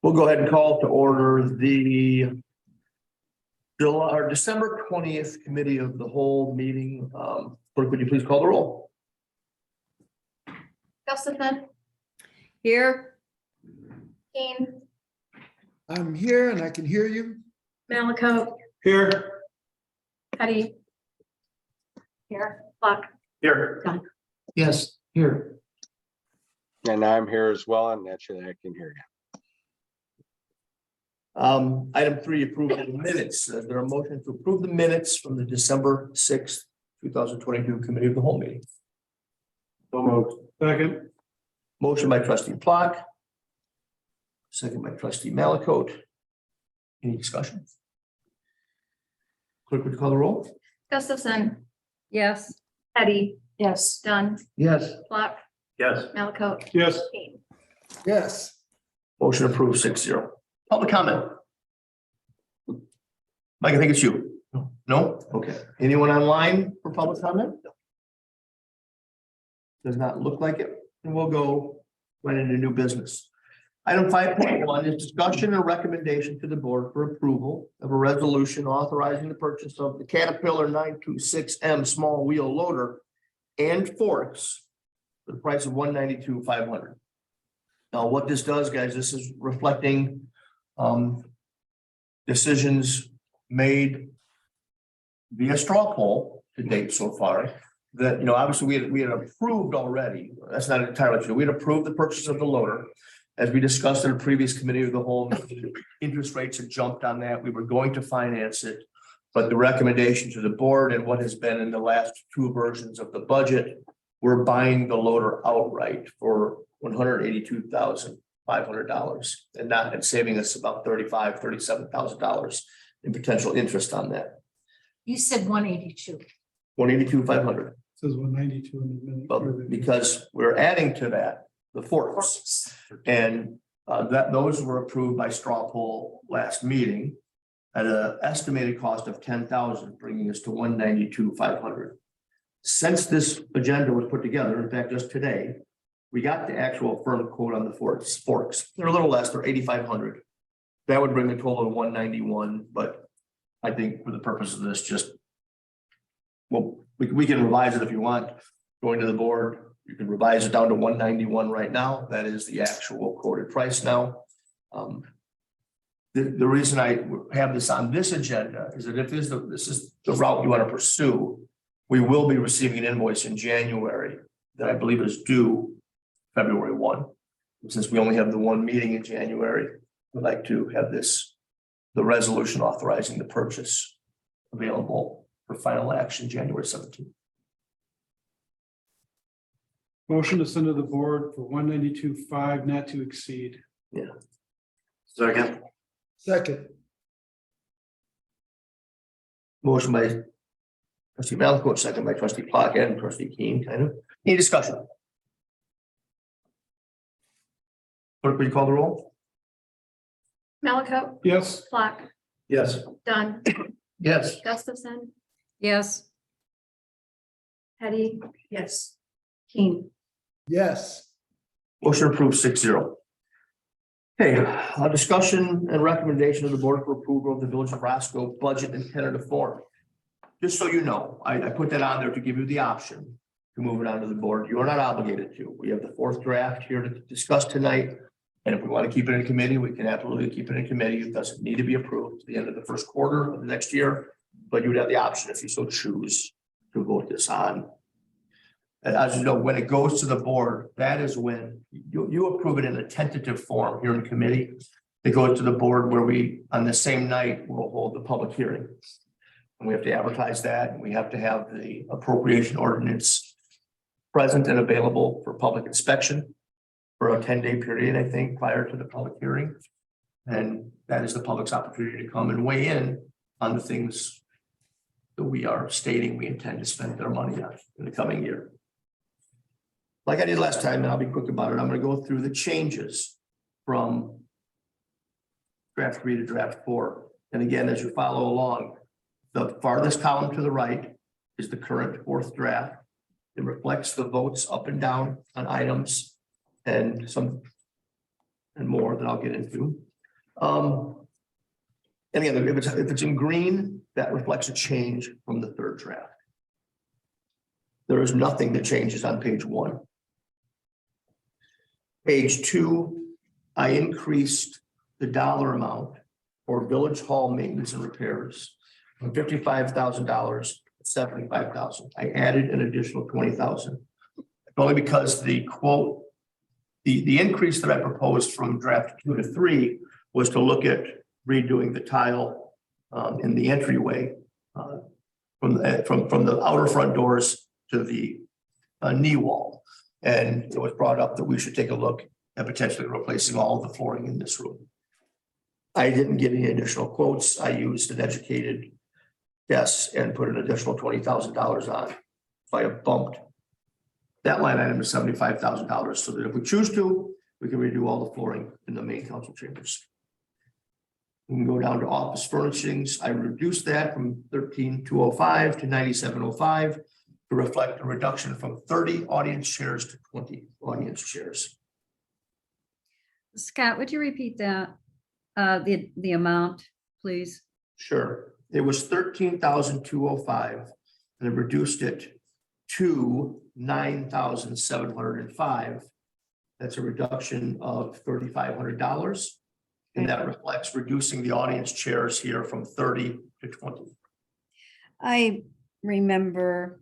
We'll go ahead and call to order the December 20th Committee of the Whole meeting. Clerk, would you please call the roll? Gustafson, Here. Kane, I'm here and I can hear you. Malaco, Here. Petty. Here, Block. Here. Done. Yes, here. And I'm here as well, and actually I can hear you. Item 3, approval of the minutes. Is there a motion to approve the minutes from the December 6th, 2022 Committee of the Whole meeting? So moved. Second. Motion by trustee Plock. Second by trustee Malaco. Any discussion? Clerk, would you call the roll? Gustafson, Yes. Petty. Yes. Dunn, Yes. Block, Yes. Malaco, Yes. Kane. Yes. Motion approved 6-0. Public comment. Mike, I think it's you. No? Okay. Anyone online for public comment? Does not look like it. And we'll go right into new business. Item 5.1 is discussion and recommendation to the board for approval of a resolution authorizing the purchase of the Caterpillar 926M small wheel loader and forks for the price of $192,500. Now, what this does, guys, this is reflecting decisions made via straw poll to date so far. That, obviously we had approved already. That's not entirely true. We had approved the purchase of the loader. As we discussed in a previous committee of the whole, interest rates had jumped on that. We were going to finance it. But the recommendation to the board and what has been in the last 2 versions of the budget, we're buying the loader outright for $182,500 and saving us about $37,000 in potential interest on that. You said 182. $182,500. Says 192 in the minute. But because we're adding to that, the forks. And those were approved by straw poll last meeting at an estimated cost of $10,000, bringing us to $192,500. Since this agenda was put together, in fact, just today, we got the actual firm quote on the forks. They're a little less, they're $8,500. That would bring the total to $191, but I think for the purpose of this, we can revise it if you want. Going to the board, you can revise it down to $191 right now. That is the actual quoted price now. The reason I have this on this agenda is that if this is the route you want to pursue, we will be receiving an invoice in January that I believe is due February 1. Since we only have the one meeting in January, we'd like to have the resolution authorizing the purchase available for final action January 17th. Motion to send to the board for 192.5 not to exceed. Yeah. Second. Second. Motion by trustee Malaco, second by trustee Plock and trustee Keen. Any discussion? Clerk, will you call the roll? Malaco, Yes. Block, Yes. Dunn, Yes. Gustafson, Yes. Petty. Yes. Kane. Yes. Motion approved 6-0. Okay, a discussion and recommendation of the board for approval of the Village of Roscoe budget and tentative form. Just so you know, I put that on there to give you the option to move it onto the board. You are not obligated to. We have the 4th draft here to discuss tonight. And if we want to keep it in committee, we can absolutely keep it in committee. It doesn't need to be approved at the end of the first quarter of the next year, but you would have the option if you so choose to vote this on. And as you know, when it goes to the board, that is when you approve it in a tentative form here in committee. It goes to the board where we, on the same night, will hold the public hearing. And we have to advertise that, and we have to have the appropriation ordinance present and available for public inspection for a 10-day period, I think, prior to the public hearing. And that is the public's opportunity to come and weigh in on the things that we are stating we intend to spend their money on in the coming year. Like I did last time, and I'll be quick about it, I'm going to go through the changes from draft 3 to draft 4. And again, as you follow along, the farthest column to the right is the current 4th draft. It reflects the votes up and down on items and more that I'll get into. And again, if it's in green, that reflects a change from the third draft. There is nothing that changes on page 1. Page 2, I increased the dollar amount for village hall maintenance and repairs from $55,000 to $75,000. I added an additional $20,000. Only because the quote, the increase that I proposed from draft 2 to 3 was to look at redoing the tile in the entryway from the outer front doors to the knee wall. And it was brought up that we should take a look at potentially replacing all of the flooring in this room. I didn't get any additional quotes. I used an educated guess and put an additional $20,000 on. So I have bumped that line item to $75,000 so that if we choose to, we can redo all the flooring in the main council chambers. We can go down to office furnishings. I reduced that from 13,205 to 9,705 to reflect a reduction from 30 audience chairs to 20 audience chairs. Scott, would you repeat that? The amount, please? Sure. It was 13,205 and I reduced it to 9,705. That's a reduction of $3,500. And that reflects reducing the audience chairs here from 30 to 20. I remember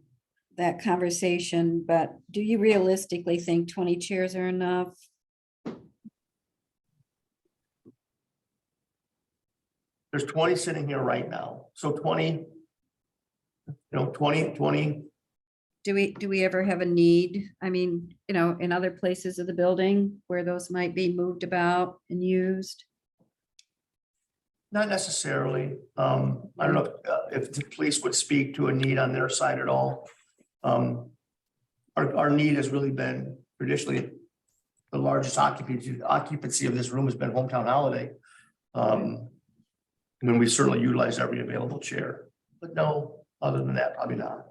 that conversation, but do you realistically think 20 chairs are enough? There's 20 sitting here right now. So 20, 20. Do we ever have a need? I mean, in other places of the building where those might be moved about and used? Not necessarily. I don't know if the police would speak to a need on their side at all. Our need has really been traditionally the largest occupancy of this room has been Hometown Holiday. When we certainly utilize every available chair, but no, other than that, probably not.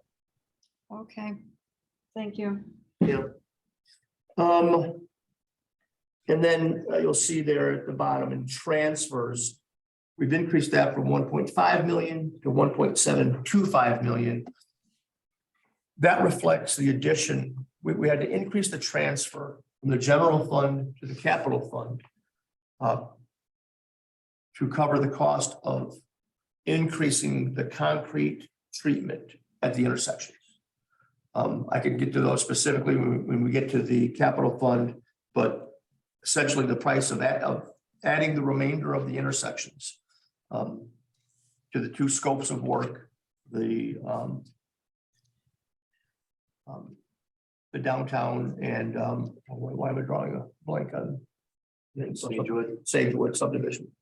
Okay, thank you. Yeah. And then you'll see there at the bottom in transfers, we've increased that from 1.5 million to 1.725 million. That reflects the addition. We had to increase the transfer from the general fund to the capital fund to cover the cost of increasing the concrete treatment at the intersections. I can get to those specifically when we get to the capital fund, but essentially the price of adding the remainder of the intersections to the 2 scopes of work, the downtown and why am I drawing a blank on Sagewood subdivision?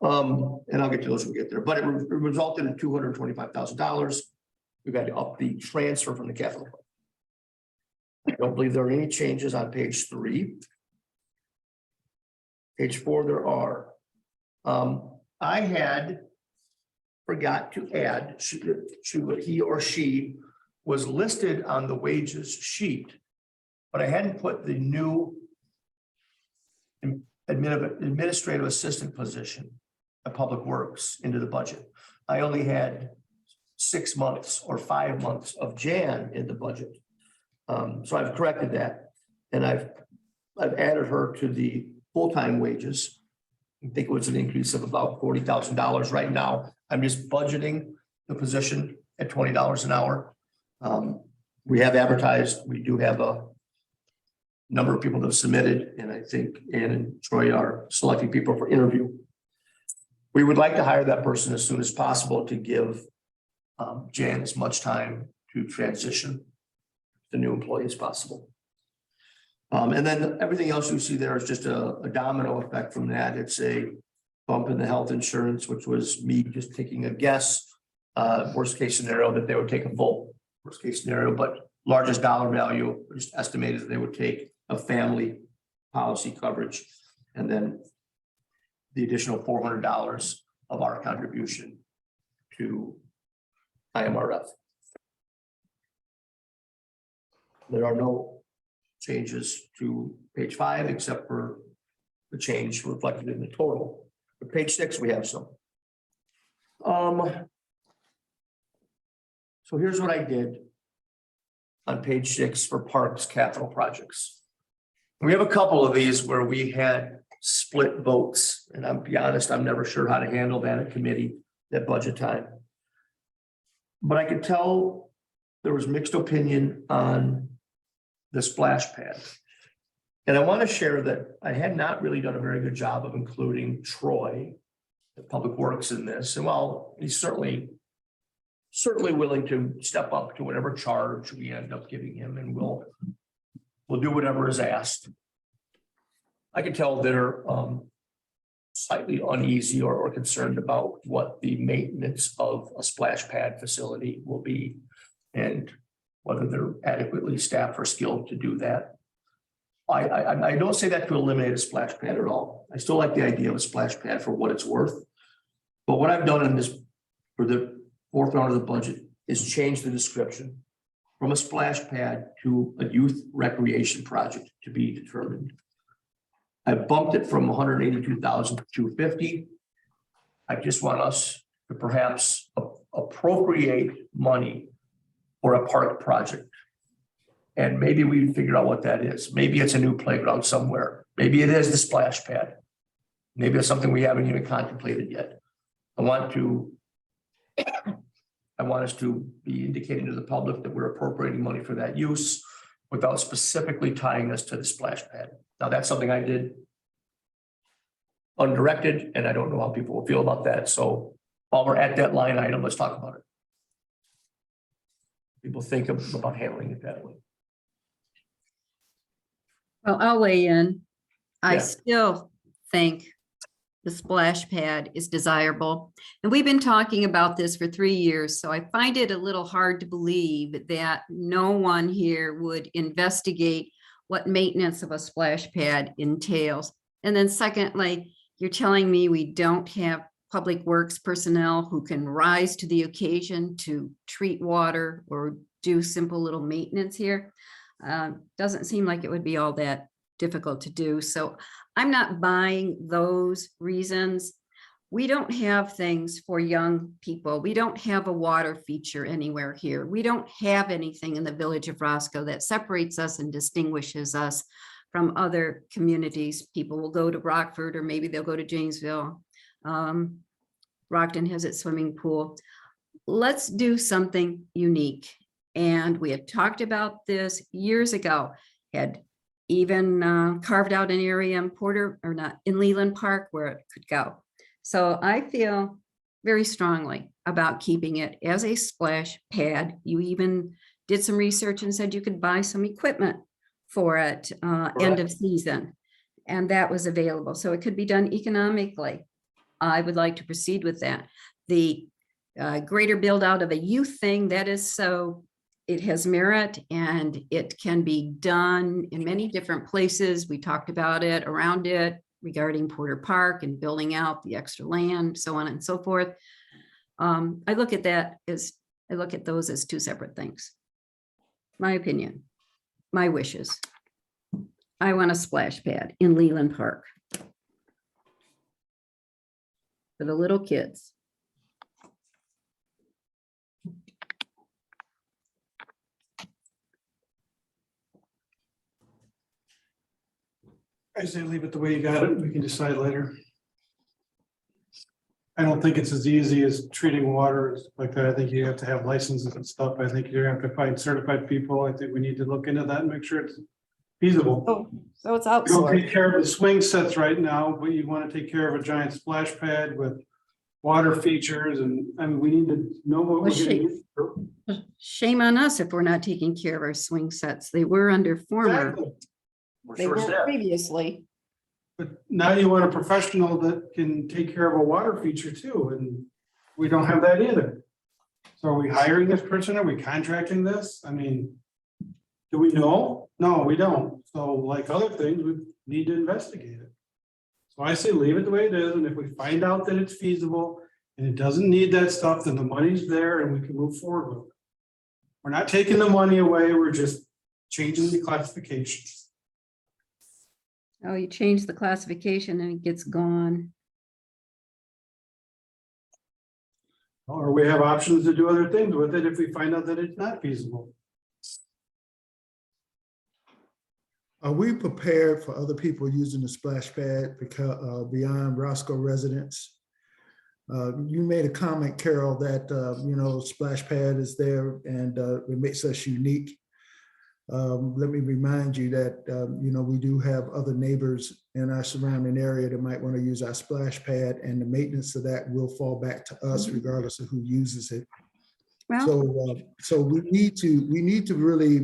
And I'll get to those when we get there, but it resulted in $225,000. We've had to up the transfer from the capital fund. I don't believe there are any changes on page 3. Page 4, there are. I had forgot to add, he or she was listed on the wages sheet, but I hadn't put the new administrative assistant position of Public Works into the budget. I only had 6 months or 5 months of Jan in the budget. So I've corrected that and I've added her to the full-time wages. I think it was an increase of about $40,000 right now. I'm just budgeting the position at $20 an hour. We have advertised, we do have a number of people that have submitted, and I think Ann and Troy are selecting people for interview. We would like to hire that person as soon as possible to give Jan as much time to transition the new employee as possible. And then everything else you see there is just a domino effect from that. It's a bump in the health insurance, which was me just taking a guess. Worst case scenario that they would take a full worst case scenario, but largest dollar value just estimated that they would take a family policy coverage. And then the additional $400 of our contribution to IMRF. There are no changes to page 5 except for the change reflected in the total. But page 6, we have some. So here's what I did on page 6 for parks capital projects. We have a couple of these where we had split votes, and I'll be honest, I'm never sure how to handle that at committee at budget time. But I could tell there was mixed opinion on the splash pad. And I want to share that I had not really done a very good job of including Troy, the Public Works, in this. And while he's certainly willing to step up to whatever charge we end up giving him, and we'll do whatever is asked. I can tell they're slightly uneasy or concerned about what the maintenance of a splash pad facility will be and whether they're adequately staffed or skilled to do that. I don't say that to eliminate a splash pad at all. I still like the idea of a splash pad for what it's worth. But what I've done in this for the fourth round of the budget is change the description from a splash pad to a youth recreation project to be determined. I bumped it from 182,000 to 250. I just want us to perhaps appropriate money for a park project. And maybe we figure out what that is. Maybe it's a new playground somewhere. Maybe it is the splash pad. Maybe it's something we haven't even contemplated yet. I want us to be indicating to the public that we're appropriating money for that use without specifically tying us to the splash pad. Now, that's something I did undirected, and I don't know how people will feel about that. So while we're at that line item, let's talk about it. People think about handling it that way. Well, I'll weigh in. I Yeah. still think the splash pad is desirable. And we've been talking about this for 3 years, so I find it a little hard to believe that no one here would investigate what maintenance of a splash pad entails. And then secondly, you're telling me we don't have public works personnel who can rise to the occasion to treat water or do simple little maintenance here. Doesn't seem like it would be all that difficult to do. So I'm not buying those reasons. We don't have things for young people. We don't have a water feature anywhere here. We don't have anything in the village of Roscoe that separates us and distinguishes us from other communities. People will go to Rockford, or maybe they'll go to Janesville. Rockton has its swimming pool. Let's do something unique. And we had talked about this years ago, had even carved out an area in Leland Park where it could go. So I feel very strongly about keeping it as a splash pad. You even did some research and said you could buy some equipment for it end of season. And that was available. So it could be done economically. I would like to proceed with that. The greater build out of a youth thing, that is so, it has merit and it can be done in many different places. We talked about it around it regarding Porter Park and building out the extra land, so on and so forth. I look at those as two separate things. My opinion, my wishes. I want a splash pad in Leland Park for the little kids. I say leave it the way you got it. We can decide later. I don't think it's as easy as treating water like that. I think you have to have licenses and stuff. I think you're gonna have to find certified people. I think we need to look into that and make sure it's feasible. Oh, so it's You don't outsourced. take care of the swing sets right now, but you want to take care of a giant splash pad with water features, and I mean, we need to know what we're getting. Shame on us if we're not taking care of our swing sets. They were under former. Exactly. We're They short were staffed. previously. But now you want a professional that can take care of a water feature too, and we don't have that either. So are we hiring this person? Are we contracting this? I mean, do we know? No, we don't. So like other things, we need to investigate it. So I say leave it the way it is, and if we find out that it's feasible and it doesn't need that stuff, then the money's there and we can move forward with it. We're not taking the money away, we're just changing the classifications. Oh, you change the classification and it gets gone. Or we have options to do other things with it if we find out that it's not feasible. Are we prepared for other people using the splash pad because beyond Roscoe residents? You made a comment, Carol, that splash pad is there and it makes us unique. Let me remind you that we do have other neighbors in our surrounding area that might want to use our splash pad, and the maintenance of that will fall back to us regardless of who uses it. Well, So we need to really,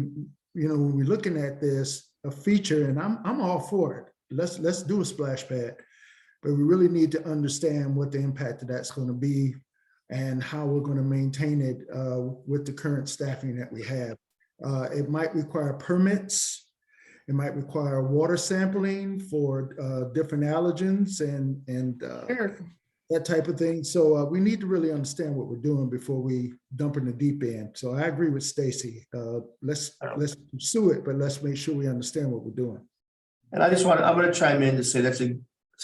when we're looking at this, a feature, and I'm all for it. Let's do a splash pad, but we really need to understand what the impact of that's going to be and how we're going to maintain it with the current staffing that we have. It might require permits. It might require water sampling for different allergens and sure. that type of thing. So we need to really understand what we're doing before we dump in the deep end. So I agree with Stacy. Let's pursue it, but let's make sure we understand what we're doing. And I'm going to chime in to say that's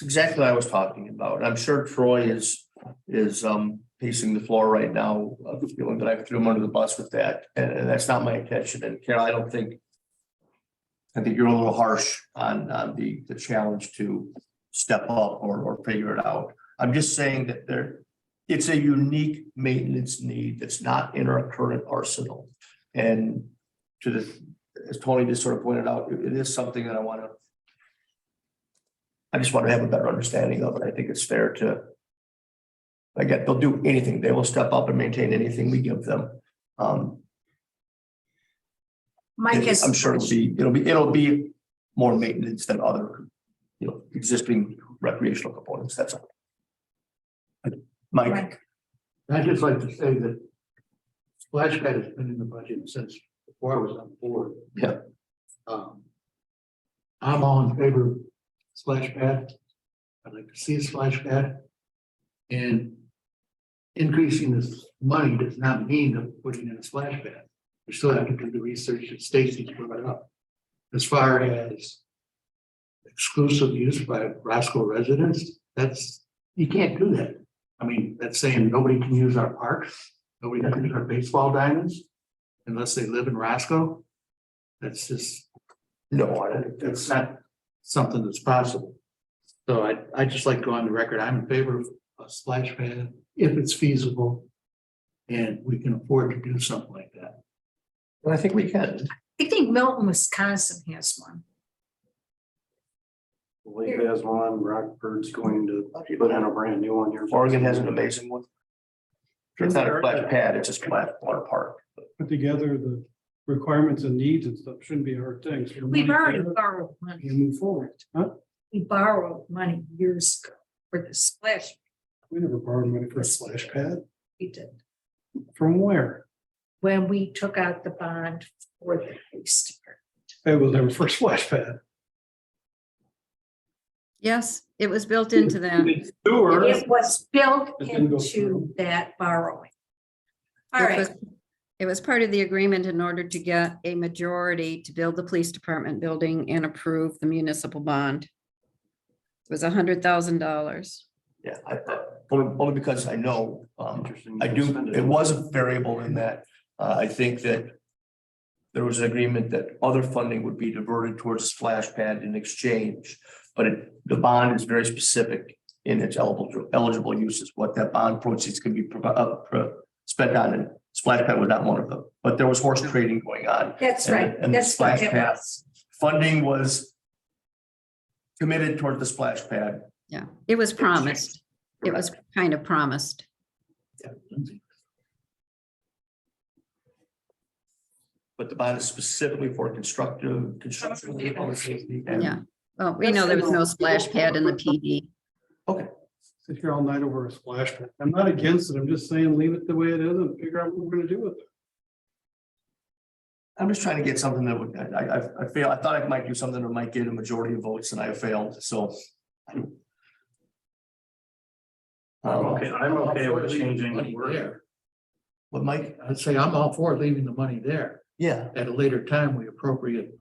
exactly what I was talking about. I'm sure Troy is pacing the floor right now, feeling that I threw him under the bus with that, and that's not my intention. And Carol, I think you're a little harsh on the challenge to step up or figure it out. I'm just saying that it's a unique maintenance need that's not in our current arsenal. And as Tony just sort of pointed out, it is something that I just want to have a better understanding of it. I think it's fair to, again, they'll do anything. They will step up and maintain anything we give them. I'm sure it'll be more maintenance than other, existing recreational components. That's all. Mike. I'd just like to say that splash pad has been in the budget since before I was on the board. Yeah. I'm all in favor of splash pad. I'd like to see a splash pad. And increasing this money does not mean that putting in a splash pad. We still have to do the research that Stacy's brought up. As far as exclusive use by Roscoe residents, you can't do that. I mean, that's saying nobody can use our parks, nobody can use our baseball diamonds unless they live in Roscoe. That's just, that's not something that's possible. So I just like to go on the record, I'm in favor of a splash pad if it's feasible and we can afford to do something like that. And I think we can. I think Milton, Wisconsin has one. Lake has one, Rockford's going to put in a brand new one here. Oregon has an amazing one. It's not a splash pad, it's just flat water park. Put together the requirements and needs and stuff, shouldn't be a hard thing. So We've money already there, borrowed money. you move forward. Huh? We borrowed money years ago for the splash. We never borrowed money for a splash pad. We did. From where? When we took out the bond for the police department. It was never for a splash pad. Yes, it was built into that. Sewer. It was built It didn't go into through. that borrowing. All It right, was- It was part of the agreement in order to get a majority to build the police department building and approve the municipal bond. It was $100,000. Yeah, only because I know, Interesting. it was a variable in that, I think that there was an agreement that other funding would be diverted towards a splash pad in exchange, but the bond is very specific in its eligible uses, what that bond proceeds could be spent on, and splash pad was not one of them, but there was horse trading going on. that's right. And the That's what splash it pad was. funding was committed toward the splash pad. Yeah, it was promised. It was kind of promised. But the bond is specifically for construction. And- Yeah. Well, we know there was no splash pad in the PD. Okay, Sit here all night over a splash pad. I'm not against it. I'm just saying, leave it the way it is and figure out what we're gonna do with it. I'm just trying to get something that would, I thought I might do something that might get a majority of votes and I failed, so. I'm okay with changing the word. There. What, Mike? I'd say I'm all for leaving the money there. Yeah, At a later time, we appropriate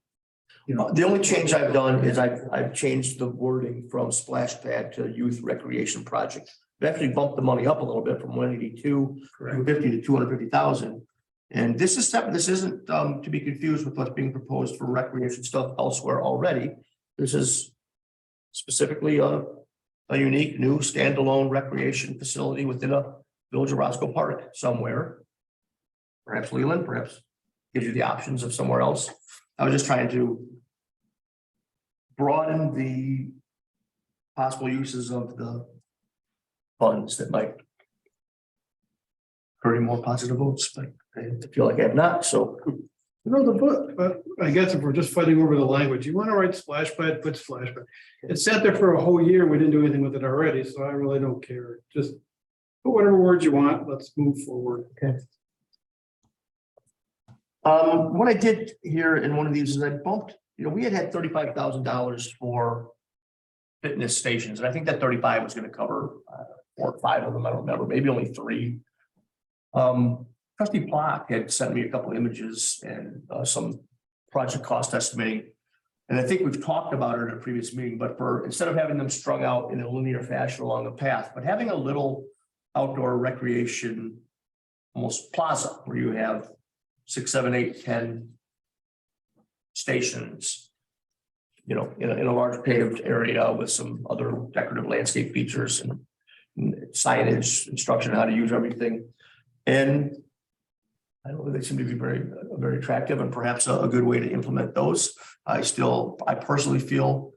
The only change I've done is I've changed the wording from splash pad to youth recreation project. We actually bumped the money up a little bit from 182, 250 to 250,000. And this is separate. This isn't to be confused with what's being proposed for recreation stuff elsewhere already. This is specifically a unique new standalone recreation facility within a Village of Roscoe Park somewhere. Perhaps Leland, perhaps gives you the options of somewhere else. I was just trying to broaden the possible uses of the funds that might create more positive votes, but I feel like I have not, so. But I guess if we're just fighting over the language, you want to write splash pad, put splash pad. It sat there for a whole year. We didn't do anything with it already, so I really don't care. Just put whatever words you want. Let's move forward. Okay. What I did here in one of these is I bumped, we had $35,000 for fitness stations, and I think that 35 was going to cover 4 or 5 of them. I don't remember, maybe only 3. Trustee Block had sent me a couple images and some project cost estimating. And I think we've talked about it in a previous meeting, but instead of having them strung out in a linear fashion along the path, but having a little outdoor recreation, almost plaza, where you have 6, 7, 8, 10 stations, in a large paved area with some other decorative landscape features and signage, instruction on how to use everything. And I don't know, they seem to be very attractive and perhaps a good way to implement those. I personally feel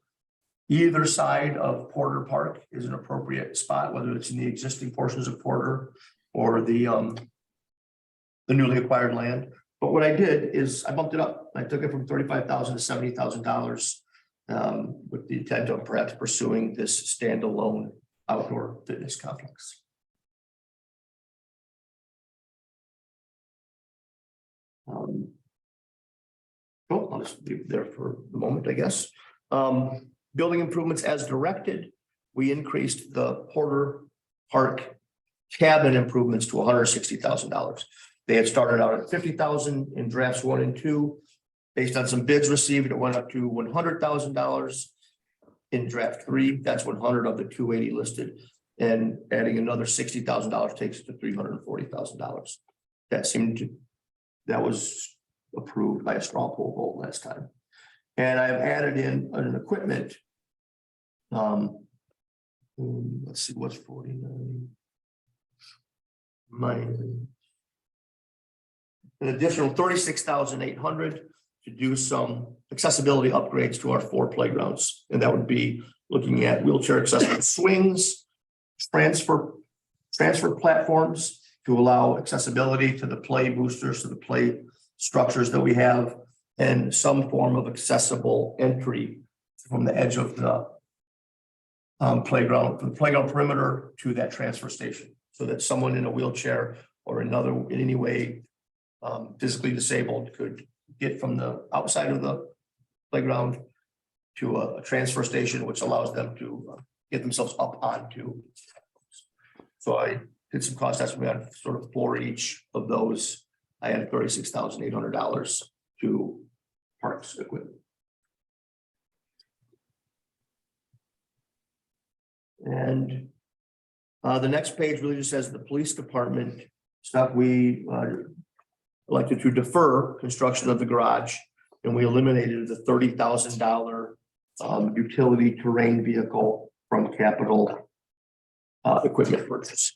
either side of Porter Park is an appropriate spot, whether it's in the existing portions of Porter or the newly acquired land. But what I did is I bumped it up. I took it from $35,000 to $70,000 with the intent of perhaps pursuing this standalone outdoor fitness complex. Cool, I'll just leave it there for the moment, I guess. Building improvements as directed, we increased the Porter Park cabin improvements to $160,000. They had started out at $50,000 in drafts 1 and 2. Based on some bids received, it went up to $100,000 in draft 3. That's 100 of the 280 listed, and adding another $60,000 takes it to $340,000. That was approved by a straw poll vote last time. And I've added in an equipment. Let's see, what's 49? An additional $36,800 to do some accessibility upgrades to our 4 playgrounds. And that would be looking at wheelchair accessible swings, transfer platforms to allow accessibility to the play boosters, to the play structures that we have, and some form of accessible entry from the edge of the playground, from the playground perimeter to that transfer station, so that someone in a wheelchair or in any way physically disabled could get from the outside of the playground to a transfer station, which allows them to get themselves up onto. So I did some cost estimate on sort of for each of those. I had $36,800 to parks equipment. And the next page really just says the police department stuff. We elected to defer construction of the garage, and we eliminated the $30,000 utility terrain vehicle from capital equipment purchase.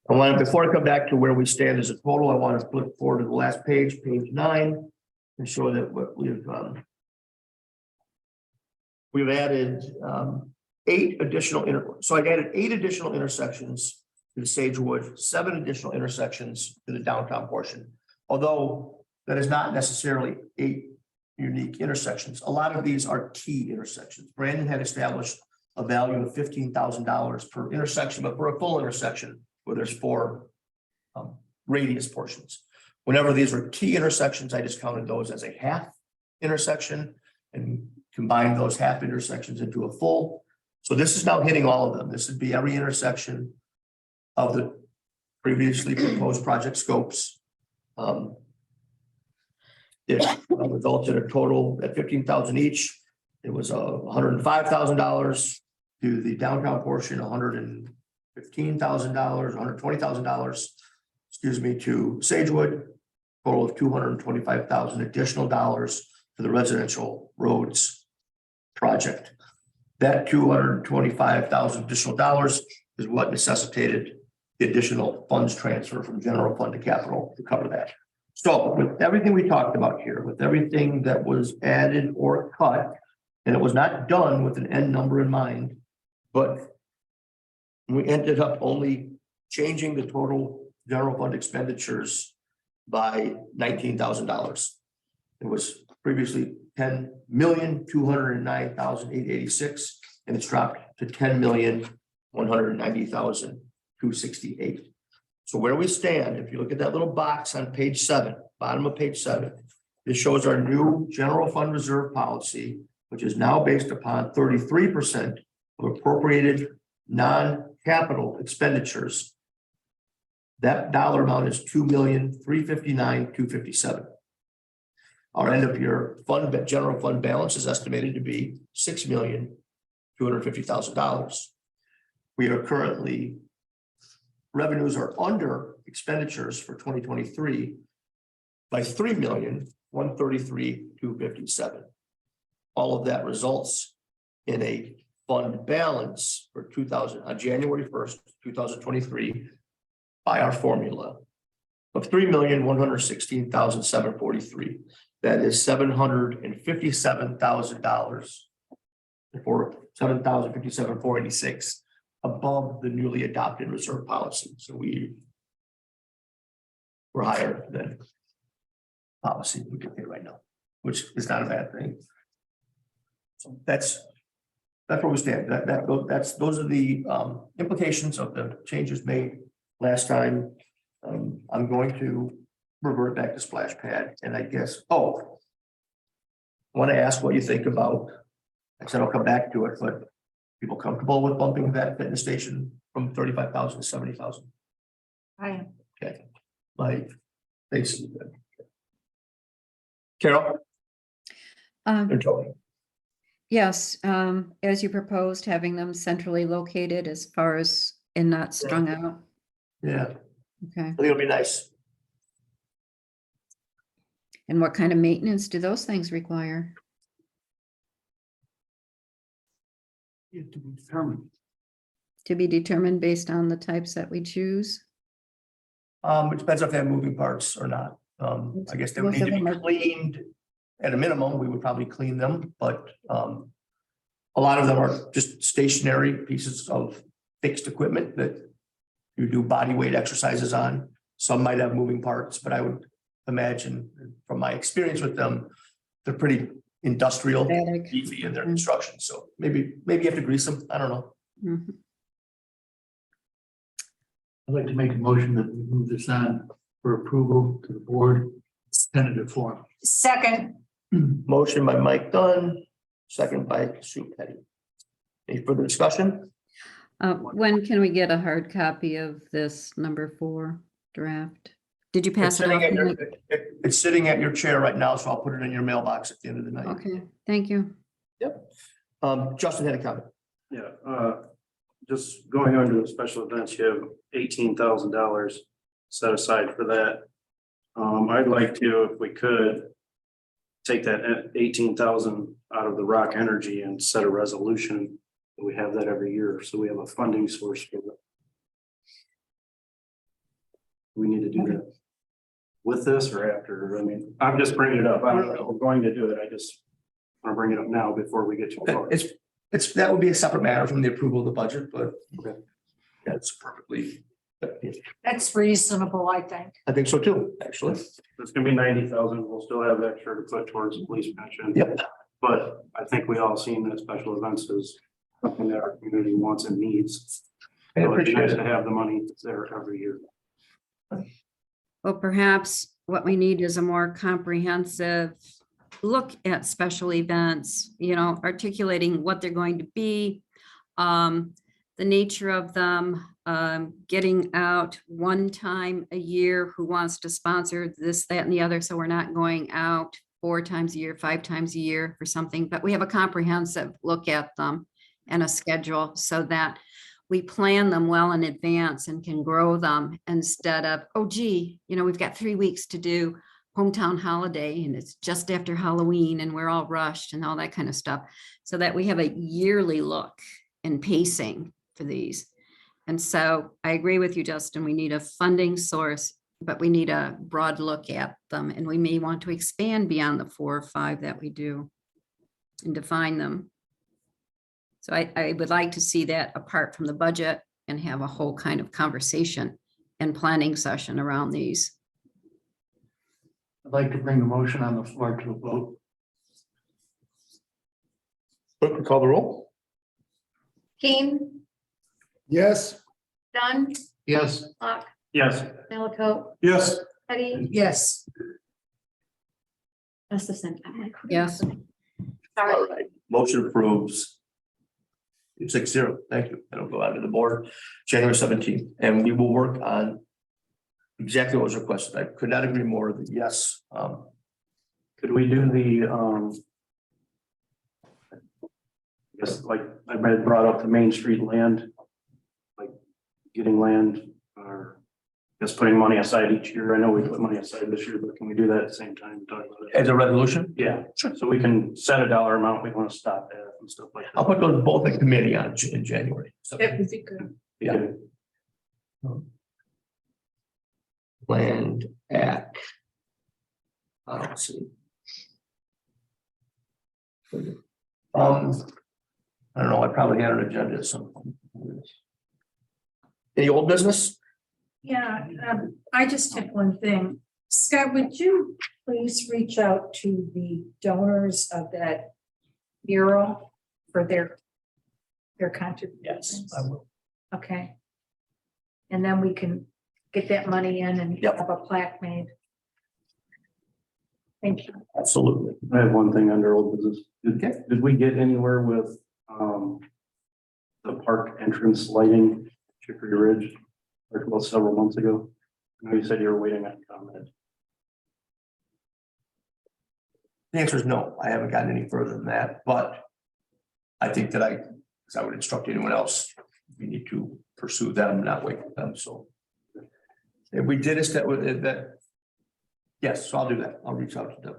Before I come back to where we stand as a total, I want to flip forward to the last page, page 9, and show that what we've added 8 additional so I added 8 additional intersections to the Sagewood, 7 additional intersections to the downtown portion. Although that is not necessarily 8 unique intersections. A lot of these are key intersections. Brandon had established a value of $15,000 per intersection, but for a full intersection where there's 4 radius portions. Whenever these were key intersections, I just counted those as a half intersection and combined those half intersections into a full. So this is now hitting all of them. This would be every intersection of the previously proposed project scopes. It results in a total at 15,000 each. It was $105,000 to the downtown portion, $115,000, $120,000, excuse me, to Sagewood. Total of $225,000 additional dollars for the residential roads project. That $225,000 additional dollars is what necessitated the additional funds transfer from general fund to capital to cover that. So with everything we talked about here, with everything that was added or cut, and it was not done with an end number in mind, but we ended up only changing the total general fund expenditures by $19,000. It was previously $10,209,886, and it's dropped to $10,190,268. So where we stand, if you look at that little box on page 7, bottom of page 7, this shows our new general fund reserve policy, which is now based upon 33% of appropriated non-capital expenditures. That dollar amount is $2,359,257. Our end of year fund, general fund balance is estimated to be $6,250,000. We are currently, revenues are under expenditures for 2023 by $3,133,257. All of that results in a fund balance for on January 1st, 2023 by our formula of $3,116,743. That is $757,000 for $7,057,486 above the newly adopted reserve policy. So we're higher than policy we can pay right now, which is not a bad thing. So that's where we stand. Those are the implications of the changes made last time. I'm going to revert back to splash pad, and I guess, I want to ask what you think about, I said I'll come back to it, but people comfortable with bumping that fitness station from 35,000 to 70,000? I am. Okay, like, thanks. Carol? And Tony? Yes, as you proposed, having them centrally located as far as and not strung out. Yeah, Okay. I think it'll be nice. And what kind of maintenance do those things require? Yet to be determined. To be determined based on the types that we choose? It depends if they have moving parts or not. I guess they would Most need of to them be are- cleaned. At a minimum, we would probably clean them, but a lot of them are just stationary pieces of fixed equipment that you do body weight exercises on. Some might have moving parts, but I would imagine from my experience with them, they're pretty industrial, Static. beefy in their construction. So maybe you have to grease them. I don't know. Mhm. I'd like to make a motion that we move this on for approval to the board, tentative form. Second, Motion by Mike Dunn, second by Sue Petty. Any further discussion? When can we get a hard copy of this number 4 draft? Did you It's pass it sitting off? at your, Mike? it's sitting at your chair right now, so I'll put it in your mailbox at the end of the night. Okay, thank you. Justin had a comment. Yeah, just going under the special events, you have $18,000 set aside for that. I'd like to, if we could, take that 18,000 out of the Rock Energy and set a resolution. We have that every year, so we have a funding source for that. We need to do that with this or after. I mean, I'm just bringing it up. I don't know if we're going to do it. I just want to bring it up now before we get too far. It's, that would be a separate matter from the approval of the budget, but that's perfectly, that's reasonable, I think. I think so too, actually. It's gonna be 90,000. We'll still have extra to put towards the police pension. Yep. But I think we all seen that special events is something that our community wants and needs. I So it'd be appreciate nice it. to have the money there every year. Well, perhaps what we need is a more comprehensive look at special events, articulating what they're going to be. the nature of them, getting out one time a year, who wants to sponsor this, that, and the other. So we're not going out 4 times a year, 5 times a year for something, but we have a comprehensive look at them and a schedule so that we plan them well in advance and can grow them instead of, oh gee, we've got 3 weeks to do hometown holiday and it's just after Halloween and we're all rushed and all that kind of stuff. So that we have a yearly look and pacing for these. And so I agree with you, Justin, we need a funding source, but we need a broad look at them, and we may want to expand beyond the 4 or 5 that we do and define them. So I would like to see that apart from the budget and have a whole kind of conversation and planning session around these. I'd like to bring the motion on the floor to a vote. Clerk, call the roll. Keen, Yes, Dunn, Yes, Flock, Yes, Malaco, Yes, Teddy, Yes. Gustafson. Yes. All Sorry, right, motion approves. 6-0, thank you. It'll go out to the board January 17th, and we will work on exactly what was requested. I could not agree more that yes. could we do the, I guess, like, I read brought up the Main Street land, like getting land, or just putting money aside each year. I know we put money aside this year, but can we do that at the same time? Talk about it. As a resolution, Yeah, so we can set a dollar amount we want to stop at and stuff like I'll that. put those both in committee on in January. So, that would be good. yeah. Land Act. Let's see. I don't know, I probably had an agenda at some point. Any old business? Yeah, I just have one thing. Scott, would you please reach out to the donors of that mural for their contributions? I will. Okay. And then we can get that money in and Yep. have a plaque made. Thank you. Absolutely. I have one thing under old business. Okay. Did we get anywhere with, the park entrance lighting, Chicory Ridge, like about several months ago? I know you said you were waiting on comment. The answer is no, I haven't gotten any further than that, but I think that because I would instruct anyone else, we need to pursue them, not wait for them, so. If we did that, yes, so I'll do that, I'll reach out to them.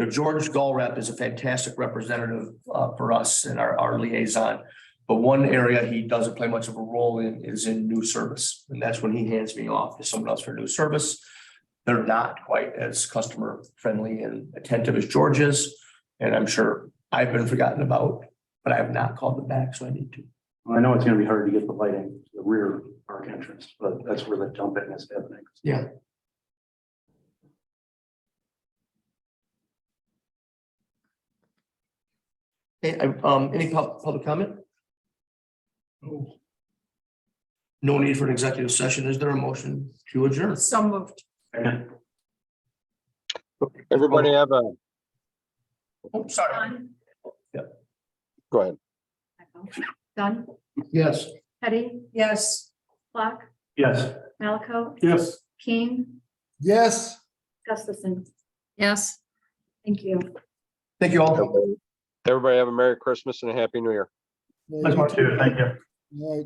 George Gallrep is a fantastic representative for us and our liaison. But one area he doesn't play much of a role in is in new service. And that's when he hands me off to someone else for new service. They're not quite as customer friendly and attentive as George is. And I'm sure I've been forgotten about, but I have not called them back, so I need to. I know it's gonna be hard to get the lighting to the rear park entrance, but that's where the dumping is happening. Yeah. Hey, any public comment? No need for an executive session. Is there a motion to adjourn? So moved. Everybody have a, Oh, sorry. Dunn, go ahead. Dunn, yes. Teddy, yes. Flock, Yes. Malaco, yes. Keen, yes. Gustafson. Yes. Thank you. Thank you all. Everybody have a Merry Christmas and a Happy New Year. Yeah, Thank you. Right.